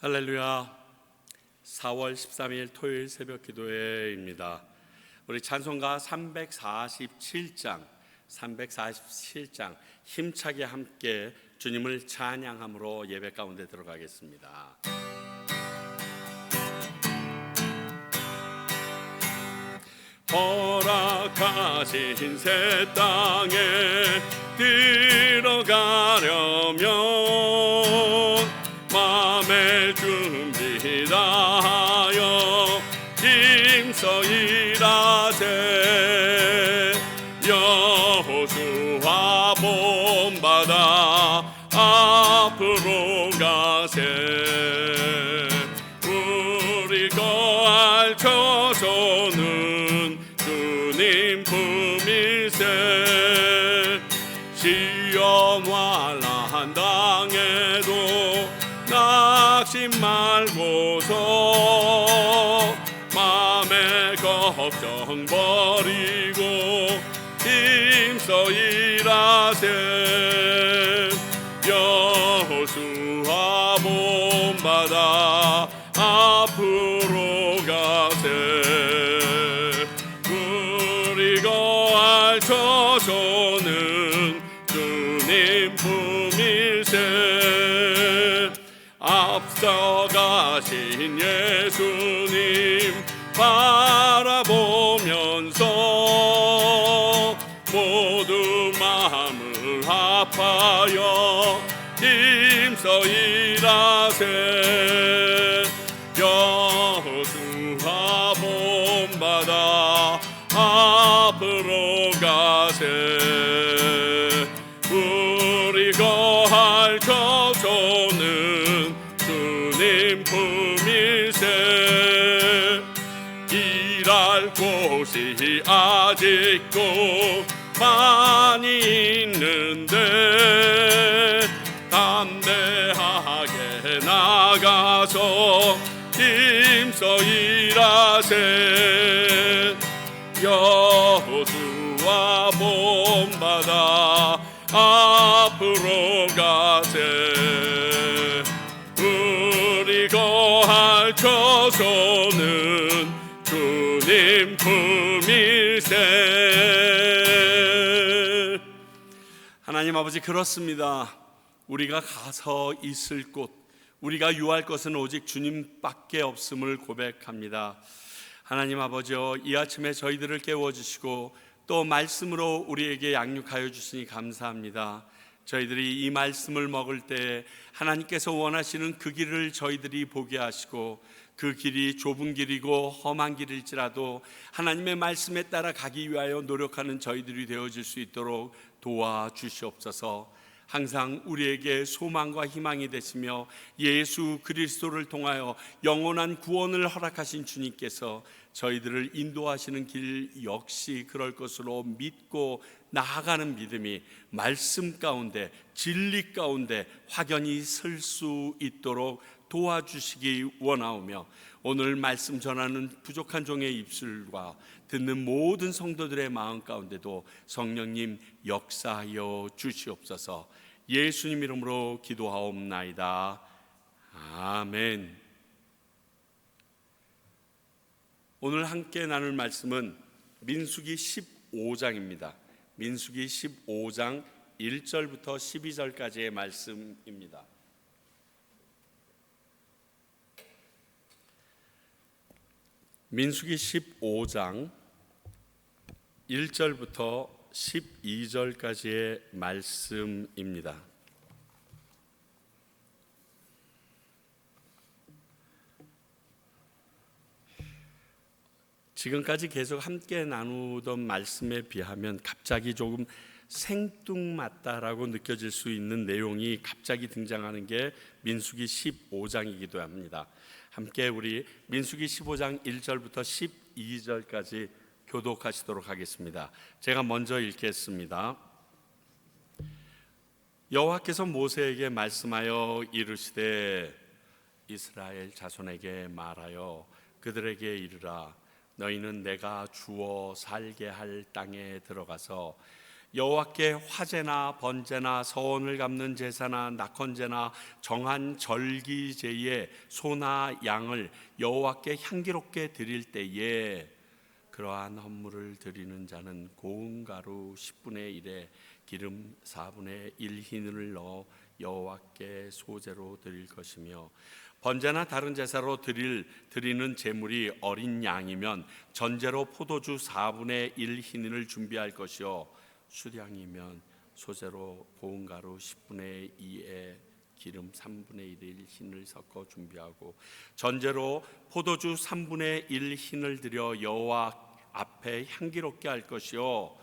할렐루야. 4월 13일 토요일 새벽 기도회입니다. 우리 찬송가 347장 힘차게 함께 주님을 찬양함으로 예배 가운데 들어가겠습니다. 허락하신 새 땅에 들어가려면 맘의 준비 다하여 힘써 일하세. 여호수아 본받아 앞으로 가세. 우리 거할 처소는 주님 품일세. 시험 환난 당해도 낙심 말고서 맘의 걱정 버리고 힘써 일하세. 여호수아 본받아 앞으로 가세. 우리 거할 처소는 주님 품일세. 앞서가신 예수님 바라보면서 모두 마음을 아파여 힘써 일하세. 여호수아 본받아 앞으로 가세. 우리 거할 처소는 주님 품일세. 일할 곳이 아직도 많이 있는데 담대하게 나가서 힘써 일하세. 여호수아 본받아 앞으로 가세. 우리 거할 처소는 주님 품일세. 하나님 아버지, 그렇습니다. 우리가 가서 있을 곳, 우리가 유할 것은 오직 주님밖에 없음을 고백합니다. 하나님 아버지여, 이 아침에 저희들을 깨워주시고 또 말씀으로 우리에게 양육하여 주시니 감사합니다. 저희들이 이 말씀을 먹을 때 하나님께서 원하시는 그 길을 저희들이 보게 하시고, 그 길이 좁은 길이고 험한 길일지라도 하나님의 말씀에 따라 가기 위하여 노력하는 저희들이 되어질 수 있도록 도와주시옵소서. 항상 우리에게 소망과 희망이 되시며 예수 그리스도를 통하여 영원한 구원을 허락하신 주님께서 저희들을 인도하시는 길 역시 그럴 것으로 믿고 나아가는 믿음이 말씀 가운데, 진리 가운데 확연히 설 수 있도록 도와주시기 원하오며, 오늘 말씀 전하는 부족한 종의 입술과 듣는 모든 성도들의 마음 가운데도 성령님 역사하여 주시옵소서. 예수님 이름으로 기도하옵나이다. 아멘. 오늘 함께 나눌 말씀은 민수기 15장입니다. 민수기 15장 1절부터 12절까지의 말씀입니다. 민수기 15장 1절부터 12절까지의 말씀입니다. 지금까지 계속 함께 나누던 말씀에 비하면 갑자기 조금 생뚱맞다라고 느껴질 수 있는 내용이 갑자기 등장하는 게 민수기 15장이기도 합니다. 함께 우리 민수기 15장 1절부터 12절까지 교독하시도록 하겠습니다. 제가 먼저 읽겠습니다. 여호와께서 모세에게 말씀하여 이르시되, 이스라엘 자손에게 말하여 그들에게 이르라. 너희는 내가 주어 살게 할 땅에 들어가서 여호와께 화제나 번제나 서원을 갚는 제사나 낙헌제나 정한 절기제의 소나 양을 여호와께 향기롭게 드릴 때에 그러한 헌물을 드리는 자는 고운 가루 10분의 1에 기름 4분의 1 희는을 넣어 여호와께 소제로 드릴 것이며, 번제나 다른 제사로 드리는 제물이 어린 양이면 전제로 포도주 4분의 1 희는을 준비할 것이요, 수량이면 소제로 고운 가루 10분의 2에 기름 3분의 1 흰을 섞어 준비하고, 전제로 포도주 3분의 1 흰을 들여 여호와 앞에 향기롭게 할 것이요,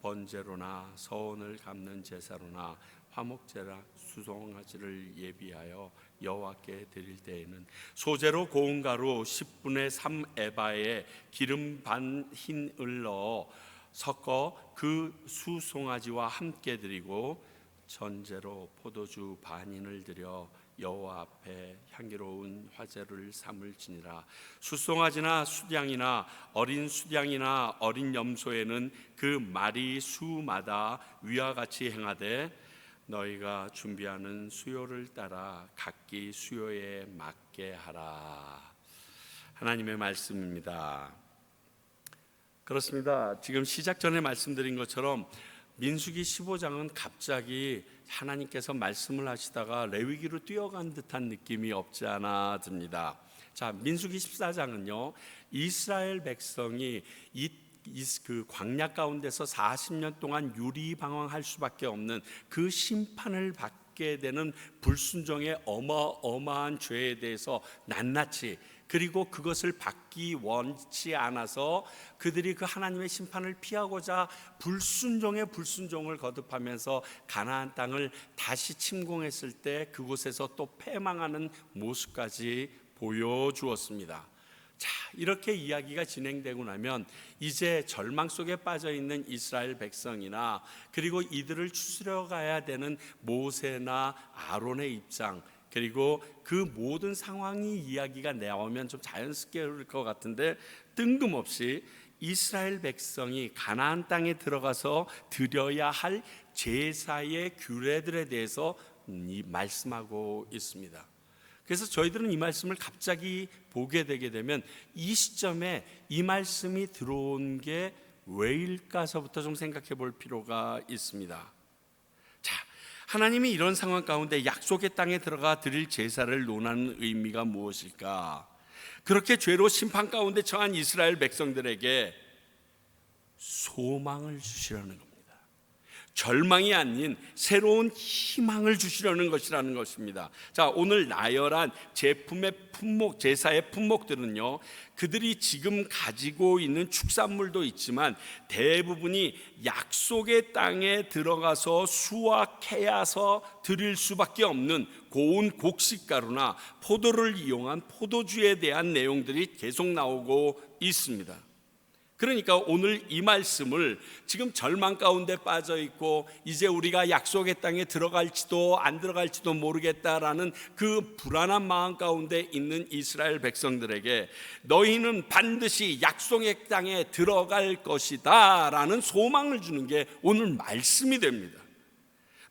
번제로나 서원을 갚는 제사로나 화목제나 수송아지를 예비하여 여호와께 드릴 때에는 소제로 고운 가루 10분의 3 에바에 기름 반 흰을 넣어 섞어 그 수송아지와 함께 드리고, 전제로 포도주 반인을 드려 여호와 앞에 향기로운 화제를 삼을지니라. 수송아지나 수량이나 어린 수량이나 어린 염소에는 그 마리 수마다 위와 같이 행하되, 너희가 준비하는 수요를 따라 각기 수요에 맞게 하라. 하나님의 말씀입니다. 그렇습니다. 지금 시작 전에 말씀드린 것처럼 민수기 15장은 갑자기 하나님께서 말씀을 하시다가 레위기로 뛰어간 듯한 느낌이 없지 않아 듭니다. 자, 민수기 14장은요, 이스라엘 백성이 그 광야 가운데서 40년 동안 유리방황할 수밖에 없는 그 심판을 받게 되는 불순종의 어마어마한 죄에 대해서 낱낱이, 그리고 그것을 받기 원치 않아서 그들이 그 하나님의 심판을 피하고자 불순종의 불순종을 거듭하면서 가나안 땅을 다시 침공했을 때 그곳에서 또 패망하는 모습까지 보여주었습니다. 자, 이렇게 이야기가 진행되고 나면 이제 절망 속에 빠져 있는 이스라엘 백성이나, 그리고 이들을 추스려 가야 되는 모세나 아론의 입장, 그리고 그 모든 상황이 이야기가 나오면 좀 자연스럽게 흐를 것 같은데, 뜬금없이 이스라엘 백성이 가나안 땅에 들어가서 드려야 할 제사의 규례들에 대해서 말씀하고 있습니다. 그래서 저희들은 이 말씀을 갑자기 보게 되게 되면 이 시점에 이 말씀이 들어온 게 왜일까서부터 좀 생각해 볼 필요가 있습니다. 자, 하나님이 이런 상황 가운데 약속의 땅에 들어가 드릴 제사를 논하는 의미가 무엇일까? 그렇게 죄로 심판 가운데 처한 이스라엘 백성들에게 소망을 주시려는 겁니다. 절망이 아닌 새로운 희망을 주시려는 것이라는 것입니다. 자, 오늘 나열한 제품의 품목, 제사의 품목들은요, 그들이 지금 가지고 있는 축산물도 있지만 대부분이 약속의 땅에 들어가서 수확해야서 드릴 수밖에 없는 고운 곡식가루나 포도를 이용한 포도주에 대한 내용들이 계속 나오고 있습니다. 그러니까 오늘 이 말씀을 지금 절망 가운데 빠져 있고 이제 우리가 약속의 땅에 들어갈지도 안 들어갈지도 모르겠다라는 그 불안한 마음 가운데 있는 이스라엘 백성들에게 너희는 반드시 약속의 땅에 들어갈 것이다 라는 소망을 주는 게 오늘 말씀이 됩니다.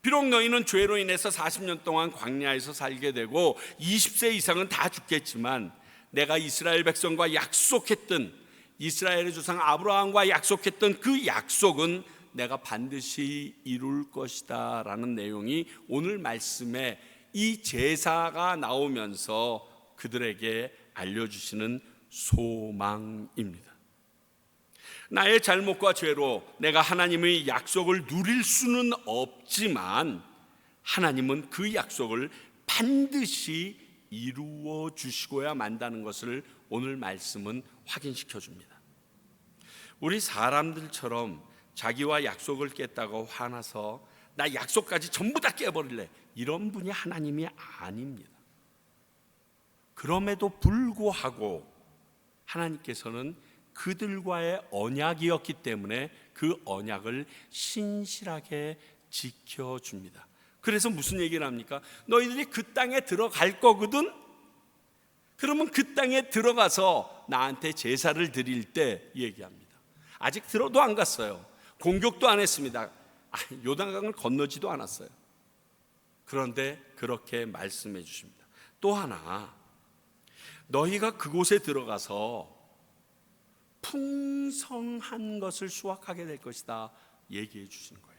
비록 너희는 죄로 인해서 40년 동안 광야에서 살게 되고 20세 이상은 다 죽겠지만, 내가 이스라엘 백성과 약속했던, 이스라엘의 조상 아브라함과 약속했던 그 약속은 내가 반드시 이룰 것이다 라는 내용이 오늘 말씀에 이 제사가 나오면서 그들에게 알려주시는 소망입니다. 나의 잘못과 죄로 내가 하나님의 약속을 누릴 수는 없지만 하나님은 그 약속을 반드시 이루어 주시고야 만다는 것을 오늘 말씀은 확인시켜 줍니다. 우리 사람들처럼 자기와 약속을 깼다고 화나서 나 약속까지 전부 다 깨버릴래, 이런 분이 하나님이 아닙니다. 그럼에도 불구하고 하나님께서는 그들과의 언약이었기 때문에 그 언약을 신실하게 지켜줍니다. 그래서 무슨 얘기를 합니까? 너희들이 그 땅에 들어갈 거거든? 그러면 그 땅에 들어가서 나한테 제사를 드릴 때 얘기합니다. 아직 들어도 안 갔어요. 공격도 안 했습니다. 요단강을 건너지도 않았어요. 그런데 그렇게 말씀해 주십니다. 또 하나, 너희가 그곳에 들어가서 풍성한 것을 수확하게 될 것이다 얘기해 주신 거예요.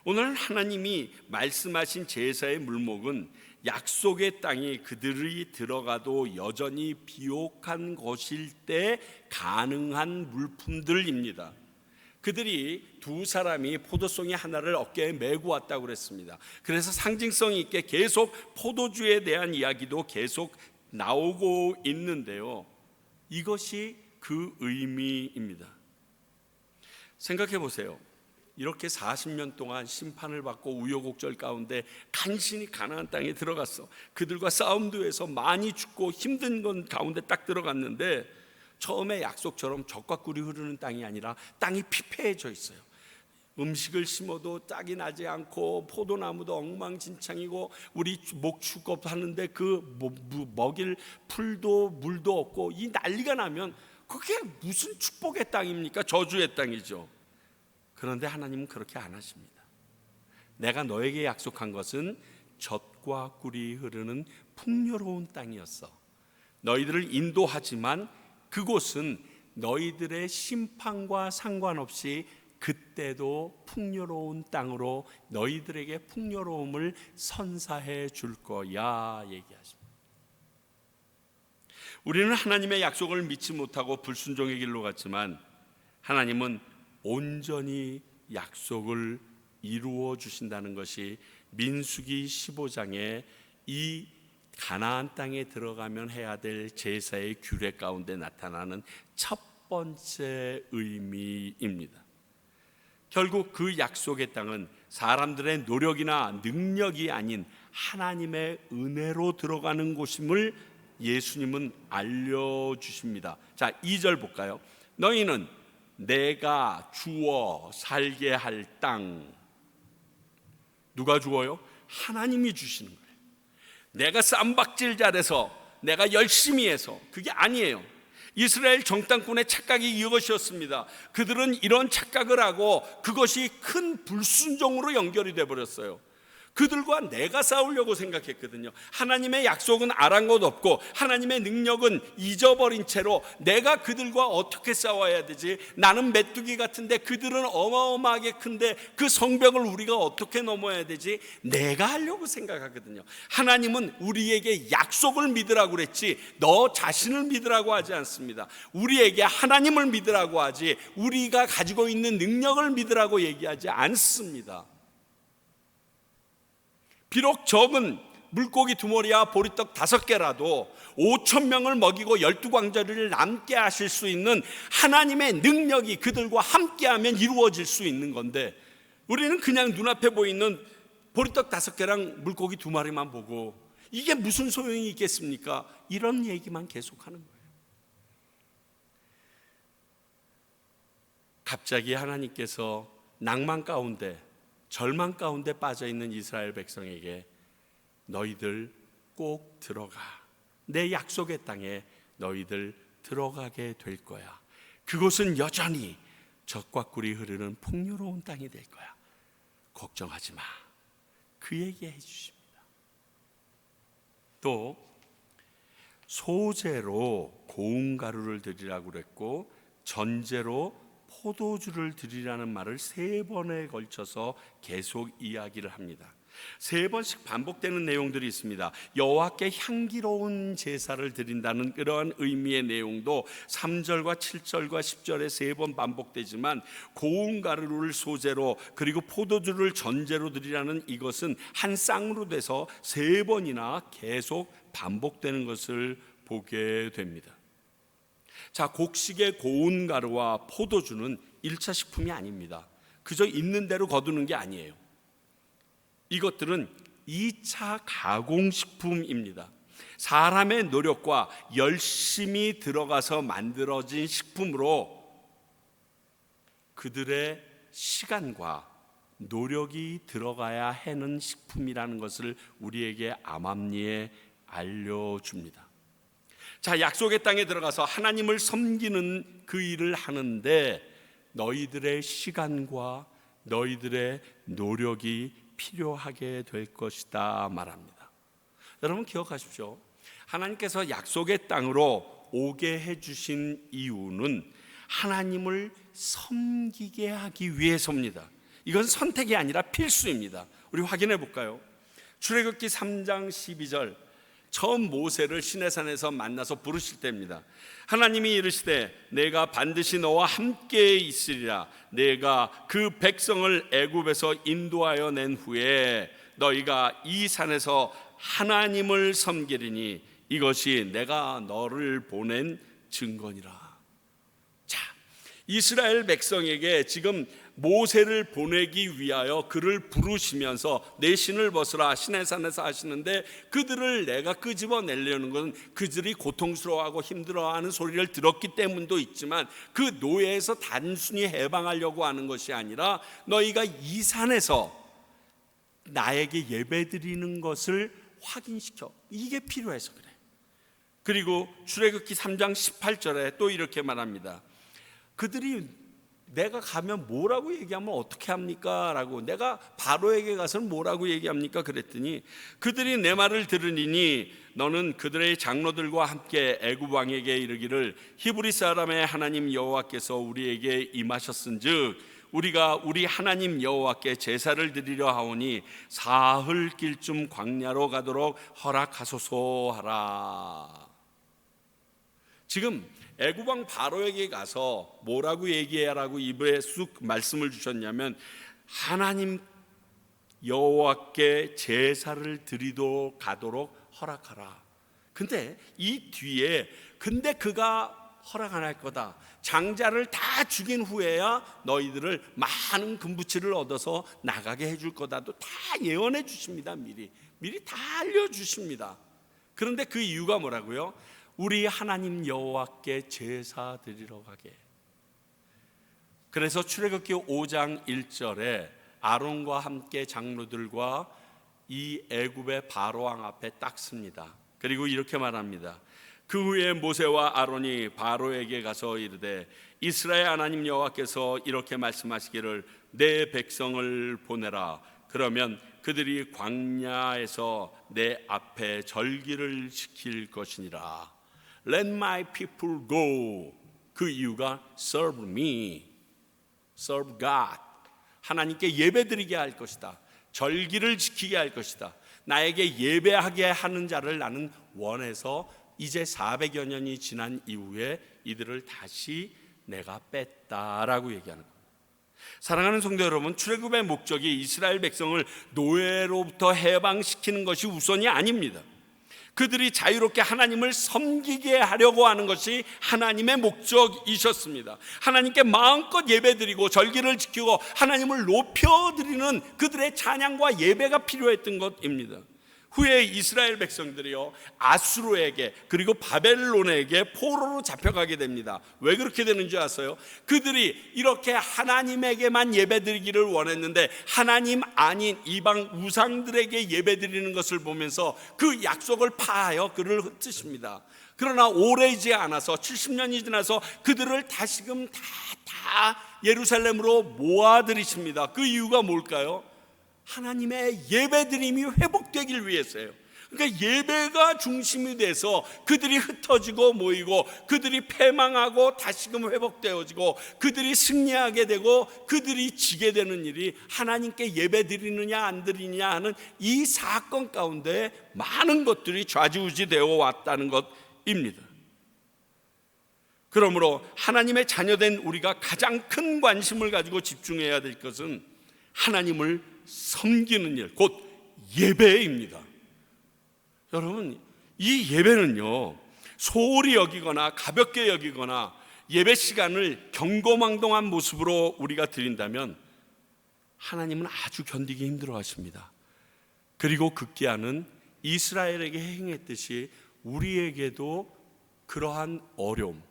오늘 하나님이 말씀하신 제사의 물목은 약속의 땅이 그들이 들어가도 여전히 비옥한 것일 때 가능한 물품들입니다. 그들이 두 사람이 포도송이 하나를 어깨에 메고 왔다고 그랬습니다. 그래서 상징성 있게 계속 포도주에 대한 이야기도 계속 나오고 있는데요, 이것이 그 의미입니다. 생각해 보세요. 이렇게 40년 동안 심판을 받고 우여곡절 가운데 간신히 가나안 땅에 들어갔어. 그들과 싸움도 해서 많이 죽고 힘든 건 가운데 딱 들어갔는데, 처음에 약속처럼 젖과 꿀이 흐르는 땅이 아니라 땅이 피폐해져 있어요. 음식을 심어도 짝이 나지 않고 포도나무도 엉망진창이고 우리 목축업 하는데 그 먹일 풀도 물도 없고, 이 난리가 나면 그게 무슨 축복의 땅입니까? 저주의 땅이죠. 그런데 하나님은 그렇게 안 하십니다. 내가 너에게 약속한 것은 젖과 꿀이 흐르는 풍요로운 땅이었어. 너희들을 인도하지만 그곳은 너희들의 심판과 상관없이 그때도 풍요로운 땅으로 너희들에게 풍요로움을 선사해 줄 거야 얘기하십니다. 우리는 하나님의 약속을 믿지 못하고 불순종의 길로 갔지만, 하나님은 온전히 약속을 이루어 주신다는 것이 민수기 15장에 이 가나안 땅에 들어가면 해야 될 제사의 규례 가운데 나타나는 첫 번째 의미입니다. 결국 그 약속의 땅은 사람들의 노력이나 능력이 아닌 하나님의 은혜로 들어가는 곳임을 예수님은 알려주십니다. 자, 2절 볼까요? 너희는 내가 주어 살게 할 땅. 누가 주어요? 하나님이 주시는 거예요. 내가 쌈박질 잘해서, 내가 열심히 해서, 그게 아니에요. 이스라엘 정탐꾼의 착각이 이것이었습니다. 그들은 이런 착각을 하고 그것이 큰 불순종으로 연결이 돼 버렸어요. 그들과 내가 싸우려고 생각했거든요. 하나님의 약속은 아랑곳 없고 하나님의 능력은 잊어버린 채로 내가 그들과 어떻게 싸워야 되지? 나는 메뚜기 같은데 그들은 어마어마하게 큰데 그 성벽을 우리가 어떻게 넘어야 되지? 내가 하려고 생각하거든요. 하나님은 우리에게 약속을 믿으라고 그랬지 너 자신을 믿으라고 하지 않습니다. 우리에게 하나님을 믿으라고 하지 우리가 가지고 있는 능력을 믿으라고 얘기하지 않습니다. 비록 적은 물고기 2마리와 보리떡 5개라도 5,000명을 먹이고 12광저리를 남게 하실 수 있는 하나님의 능력이 그들과 함께하면 이루어질 수 있는 건데, 우리는 그냥 눈앞에 보이는 보리떡 5개랑 물고기 2마리만 보고 이게 무슨 소용이 있겠습니까? 이런 얘기만 계속하는 거예요. 갑자기 하나님께서 낭만 가운데, 절망 가운데 빠져있는 이스라엘 백성에게 너희들 꼭 들어가, 내 약속의 땅에 너희들 들어가게 될 거야. 그곳은 여전히 젖과 꿀이 흐르는 풍요로운 땅이 될 거야. 걱정하지 마. 그 얘기해 주십니다. 또 소제로 고운 가루를 드리라고 그랬고 전제로 포도주를 드리라는 말을 3번에 걸쳐서 계속 이야기를 합니다. 3번씩 반복되는 내용들이 있습니다. 여호와께 향기로운 제사를 드린다는 그러한 의미의 내용도 3절과 7절과 10절에 3번 반복되지만, 고운 가루를 소제로 그리고 포도주를 전제로 드리라는 이것은 한 쌍으로 돼서 3번이나 계속 반복되는 것을 보게 됩니다. 자, 곡식의 고운 가루와 포도주는 1차 식품이 아닙니다. 그저 있는 대로 거두는 게 아니에요. 이것들은 2차 가공식품입니다. 사람의 노력과 열심히 들어가서 만들어진 식품으로 그들의 시간과 노력이 들어가야 하는 식품이라는 것을 우리에게 암암리에 알려줍니다. 자, 약속의 땅에 들어가서 하나님을 섬기는 그 일을 하는데 너희들의 시간과 너희들의 노력이 필요하게 될 것이다 말합니다. 여러분 기억하십시오. 하나님께서 약속의 땅으로 오게 해주신 이유는 하나님을 섬기게 하기 위해서입니다. 이건 선택이 아니라 필수입니다. 우리 확인해 볼까요? 출애굽기 3장 12절, 처음 모세를 시내산에서 만나서 부르실 때입니다. 하나님이 이르시되 내가 반드시 너와 함께 있으리라. 내가 그 백성을 애굽에서 인도하여 낸 후에 너희가 이 산에서 하나님을 섬기리니 이것이 내가 너를 보낸 증거니라. 자, 이스라엘 백성에게 지금 모세를 보내기 위하여 그를 부르시면서 내 신을 벗으라 시내산에서 하시는데, 그들을 내가 끄집어내려는 것은 그들이 고통스러워하고 힘들어하는 소리를 들었기 때문도 있지만 그 노예에서 단순히 해방하려고 하는 것이 아니라 너희가 이 산에서 나에게 예배드리는 것을 확인시켜, 이게 필요해서 그래. 그리고 출애굽기 3장 18절에 또 이렇게 말합니다. 그들이 내가 가면 뭐라고 얘기하면 어떻게 합니까? 라고, 내가 바로에게 가서는 뭐라고 얘기합니까? 그랬더니 그들이 내 말을 들으니 너는 그들의 장로들과 함께 애굽 왕에게 이르기를 히브리 사람의 하나님 여호와께서 우리에게 임하셨은즉 우리가 우리 하나님 여호와께 제사를 드리려 하오니 사흘길쯤 광야로 가도록 허락하소서 하라. 지금 애굽 왕 바로에게 가서 뭐라고 얘기해라고 입에 쑥 말씀을 주셨냐면 하나님 여호와께 제사를 드리도록 가도록 허락하라. 근데 이 뒤에 근데 그가 허락 안 할 거다, 장자를 다 죽인 후에야 너희들을 많은 금부치를 얻어서 나가게 해줄 거다도 다 예언해 주십니다. 미리 다 알려주십니다. 그런데 그 이유가 뭐라고요? 우리 하나님 여호와께 제사 드리러 가게. 그래서 출애굽기 5장 1절에 아론과 함께 장로들과 이 애굽의 바로왕 앞에 딱 섭니다. 그리고 이렇게 말합니다. 그 후에 모세와 아론이 바로에게 가서 이르되 이스라엘 하나님 여호와께서 이렇게 말씀하시기를 내 백성을 보내라. 그러면 그들이 광야에서 내 앞에 절기를 지킬 것이니라. Let my people go. 그 이유가 serve me, serve God. 하나님께 예배드리게 할 것이다. 절기를 지키게 할 것이다. 나에게 예배하게 하는 자를 나는 원해서 이제 400여 년이 지난 이후에 이들을 다시 내가 뺐다라고 얘기하는 겁니다. 사랑하는 성도 여러분, 출애굽의 목적이 이스라엘 백성을 노예로부터 해방시키는 것이 우선이 아닙니다. 그들이 자유롭게 하나님을 섬기게 하려고 하는 것이 하나님의 목적이셨습니다. 하나님께 마음껏 예배드리고 절기를 지키고 하나님을 높여드리는 그들의 찬양과 예배가 필요했던 것입니다. 후에 이스라엘 백성들이요 아수르에게 그리고 바벨론에게 포로로 잡혀가게 됩니다. 왜 그렇게 되는 줄 아세요? 그들이 이렇게 하나님에게만 예배드리기를 원했는데 하나님 아닌 이방 우상들에게 예배드리는 것을 보면서 그 약속을 파하여 그를 흩으십니다. 그러나 오래지 않아서 70년이 지나서 그들을 다시금 다 예루살렘으로 모아들이십니다. 그 이유가 뭘까요? 하나님의 예배드림이 회복되길 위해서예요. 그러니까 예배가 중심이 돼서 그들이 흩어지고 모이고 그들이 패망하고 다시금 회복되어지고 그들이 승리하게 되고 그들이 지게 되는 일이 하나님께 예배드리느냐 안 드리느냐 하는 이 사건 가운데 많은 것들이 좌지우지되어 왔다는 것입니다. 그러므로 하나님의 자녀된 우리가 가장 큰 관심을 가지고 집중해야 될 것은 하나님을 섬기는 일, 곧 예배입니다. 여러분, 이 예배는요 소홀히 여기거나 가볍게 여기거나 예배 시간을 경거망동한 모습으로 우리가 드린다면 하나님은 아주 견디기 힘들어 하십니다. 그리고 극기하는 이스라엘에게 행했듯이 우리에게도 그러한 어려움,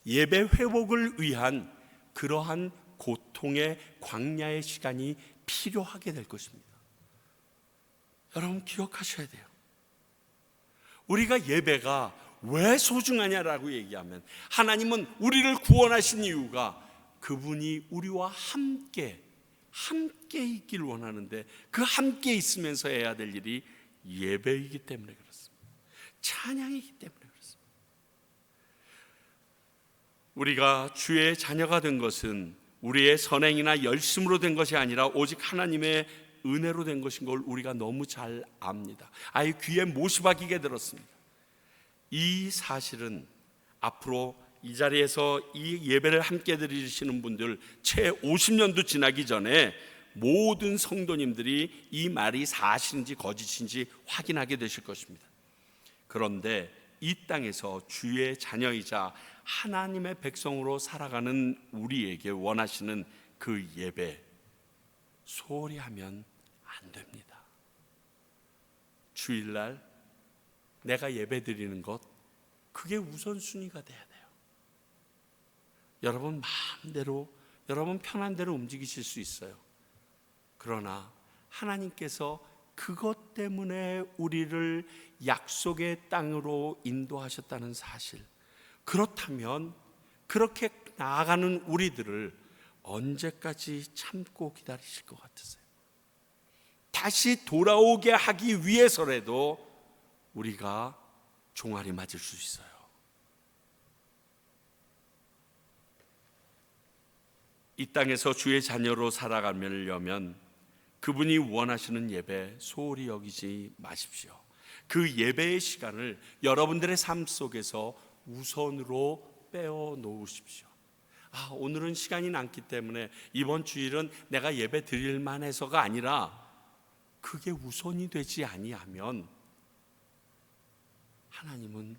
예배 회복을 위한 그러한 고통의 광야의 시간이 필요하게 될 것입니다. 여러분 기억하셔야 돼요. 우리가 예배가 왜 소중하냐라고 얘기하면 하나님은 우리를 구원하신 이유가 그분이 우리와 함께 함께 있길 원하는데 그 함께 있으면서 해야 될 일이 예배이기 때문에 그렇습니다. 찬양이기 때문에 그렇습니다. 우리가 주의 자녀가 된 것은 우리의 선행이나 열심으로 된 것이 아니라 오직 하나님의 은혜로 된 것인 걸 우리가 너무 잘 압니다. 아예 귀에 못이 박히게 들었습니다. 이 사실은 앞으로 이 자리에서 이 예배를 함께 드리시는 분들 채 50년도 지나기 전에 모든 성도님들이 이 말이 사실인지 거짓인지 확인하게 되실 것입니다. 그런데 이 땅에서 주의 자녀이자 하나님의 백성으로 살아가는 우리에게 원하시는 그 예배, 소홀히 하면 안 됩니다. 주일날 내가 예배 드리는 것, 그게 우선순위가 돼야 돼요. 여러분 마음대로, 여러분 편한 대로 움직이실 수 있어요. 그러나 하나님께서 그것 때문에 우리를 약속의 땅으로 인도하셨다는 사실, 그렇다면 그렇게 나아가는 우리들을 언제까지 참고 기다리실 것 같으세요? 다시 돌아오게 하기 위해서라도 우리가 종아리 맞을 수 있어요. 이 땅에서 주의 자녀로 살아가려면 그분이 원하시는 예배 소홀히 여기지 마십시오. 그 예배의 시간을 여러분들의 삶 속에서 우선으로 빼어 놓으십시오. 오늘은 시간이 남기 때문에 이번 주일은 내가 예배 드릴 만해서가 아니라 그게 우선이 되지 아니하면 하나님은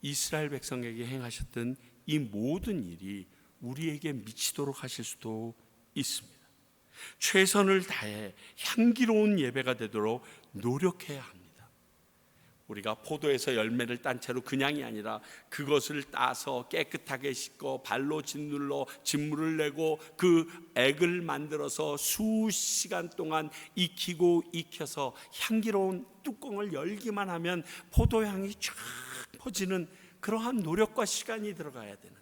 이스라엘 백성에게 행하셨던 이 모든 일이 우리에게 미치도록 하실 수도 있습니다. 최선을 다해 향기로운 예배가 되도록 노력해야 합니다. 우리가 포도에서 열매를 딴 채로 그냥이 아니라 그것을 따서 깨끗하게 씻고 발로 짓눌러 진물을 내고 그 액을 만들어서 수시간 동안 익히고 익혀서 향기로운 뚜껑을 열기만 하면 포도향이 쫙 퍼지는 그러한 노력과 시간이 들어가야 되는,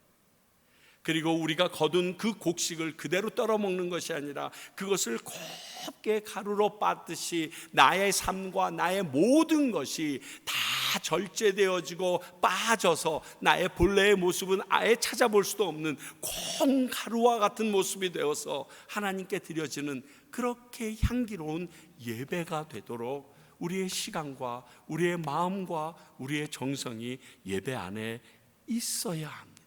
그리고 우리가 거둔 그 곡식을 그대로 떨어 먹는 것이 아니라 그것을 곱게 가루로 빻듯이 나의 삶과 나의 모든 것이 다 절제되어지고 빠져서 나의 본래의 모습은 아예 찾아볼 수도 없는 콩가루와 같은 모습이 되어서 하나님께 드려지는 그렇게 향기로운 예배가 되도록 우리의 시간과 우리의 마음과 우리의 정성이 예배 안에 있어야 합니다.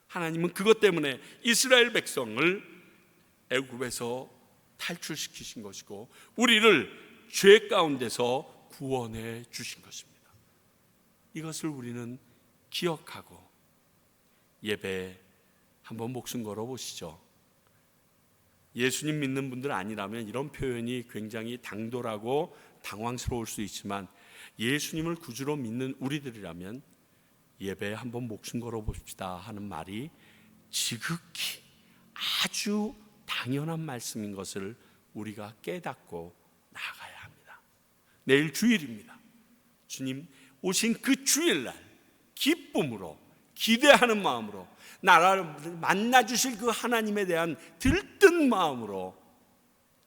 하나님은 그것 때문에 이스라엘 백성을 애굽에서 탈출시키신 것이고 우리를 죄 가운데서 구원해 주신 것입니다. 이것을 우리는 기억하고 예배에 한번 목숨 걸어 보시죠. 예수님 믿는 분들 아니라면 이런 표현이 굉장히 당돌하고 당황스러울 수 있지만 예수님을 구주로 믿는 우리들이라면 예배에 한번 목숨 걸어 봅시다 하는 말이 지극히 아주 당연한 말씀인 것을 우리가 깨닫고 나아가야 합니다. 내일 주일입니다. 주님 오신 그 주일날 기쁨으로 기대하는 마음으로 나를 만나 주실 그 하나님에 대한 들뜬 마음으로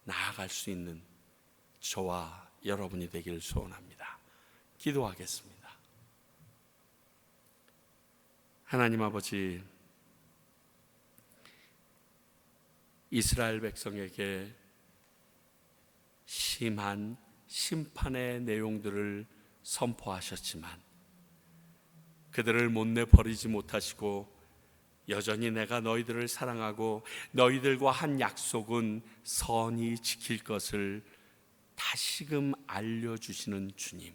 나아갈 수 있는 저와 여러분이 되기를 소원합니다. 기도하겠습니다. 하나님 아버지, 이스라엘 백성에게 심한 심판의 내용들을 선포하셨지만 그들을 못 내버리지 못하시고 여전히 내가 너희들을 사랑하고 너희들과 한 약속은 선히 지킬 것을 다시금 알려주시는 주님,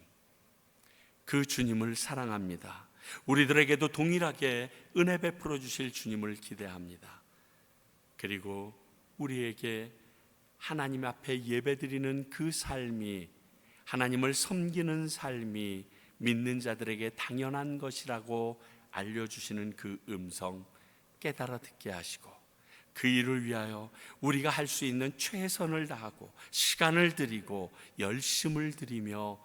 그 주님을 사랑합니다. 우리들에게도 동일하게 은혜 베풀어 주실 주님을 기대합니다. 그리고 우리에게 하나님 앞에 예배드리는 그 삶이, 하나님을 섬기는 삶이 믿는 자들에게 당연한 것이라고 알려주시는 그 음성 깨달아 듣게 하시고 그 일을 위하여 우리가 할 수 있는 최선을 다하고 시간을 들이고 열심을 들이며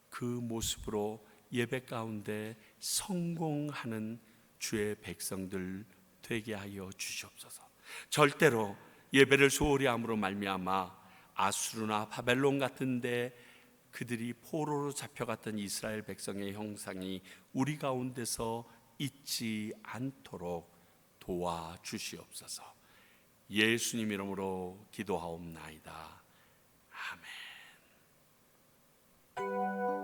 그 모습으로 예배 가운데 성공하는 주의 백성들 되게 하여 주시옵소서. 절대로 예배를 소홀히 함으로 말미암아 아수르나 바벨론 같은데 그들이 포로로 잡혀갔던 이스라엘 백성의 형상이 우리 가운데서 있지 않도록 도와주시옵소서. 예수님 이름으로 기도하옵나이다. 아멘.